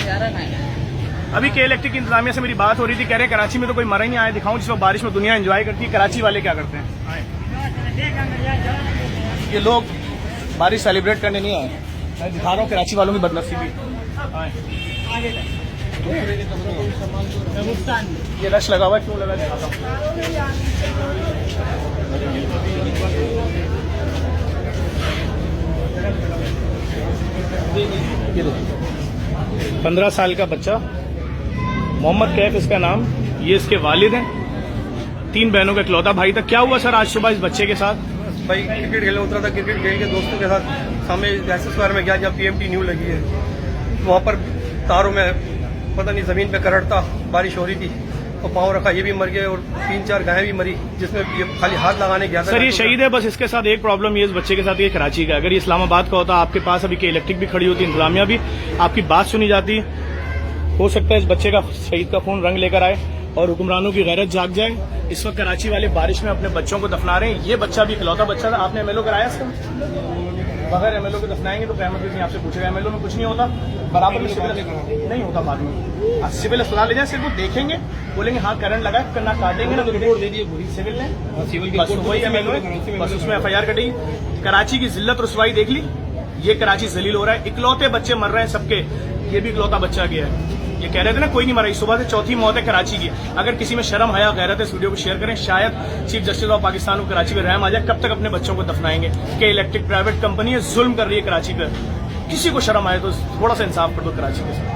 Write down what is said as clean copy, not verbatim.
अभी के इलेक्ट्रिक की इंतजामिया से मेरी बात हो रही थी, कह रहे हैं कराची में तो कोई मरा ही नहीं आया। दिखाऊं जिस वक्त बारिश में दुनिया एंजॉय करती है, कराची वाले क्या करते हैं। ये लोग बारिश सेलिब्रेट करने नहीं आए। मैं दिखा रहा हूँ कराची वालों की बदनसीबी। ये रश लगा हुआ है, क्यों लगा दिखाता हूँ। 15 साल का बच्चा, मोहम्मद कैफ इसका नाम, ये इसके वालिद हैं। 3 बहनों का इकलौता भाई था। क्या हुआ सर आज सुबह इस बच्चे के साथ? भाई क्रिकेट खेलने उतरा था, क्रिकेट खेल के दोस्तों के साथ सामने एस स्क्वायर में गया जहाँ PMT न्यू लगी है। वहाँ पर तारों में पता नहीं जमीन पे करंट था, बारिश हो रही थी तो पाँव रखा, ये भी मर गए और 3-4 गायें भी मरी, जिसमें ये खाली हाथ लगाने गया था। सर ये शहीद है, बस इसके साथ एक प्रॉब्लम ये इस बच्चे के साथ ये कराची का। अगर ये इस्लामाबाद का होता, आपके पास अभी के इलेक्ट्रिक भी खड़ी होती, इंतजामिया भी, आपकी बात सुनी जाती। हो सकता है इस बच्चे का, शहीद का खून रंग लेकर आए और हुक्मरानों की गैरत जाग जाए। इस वक्त कराची वाले बारिश में अपने बच्चों को दफना रहे हैं। ये बच्चा भी इकलौता बच्चा था। आपने MLO कराया इसका? बगैर MLO के दफनाएंगे तो क़यामत के दिन आपसे पूछेगा MLO में कुछ नहीं होता, बराबर में सिविल नहीं होता। बाद में सिविल अस्पताल ले जाए, सिर्फ वो देखेंगे, बोलेंगे हाँ करंट लगा, करना काटेंगे ना तो रिपोर्ट दे दिए पूरी सिविल ने, बस वही MLO है, बस उसमें FIR कटेगी। कराची की जिल्लत रुसवाई देख ली, ये कराची जलील हो रहा है। इकलौते बच्चे मर रहे हैं सबके, ये भी इकलौता बच्चा गया है। ये कह रहे थे ना कोई नहीं मरा, इस सुबह से चौथी मौत है कराची की। अगर किसी में शर्म हया गैरत है, इस वीडियो को शेयर करें। शायद चीफ जस्टिस ऑफ पाकिस्तान को कराची में रहम आ जाए। कब तक अपने बच्चों को दफनाएंगे? के इलेक्ट्रिक प्राइवेट कंपनी है, जुल्म कर रही है कराची पर। किसी को शर्म आए तो थोड़ा सा इंसाफ कर दो कराची के साथ।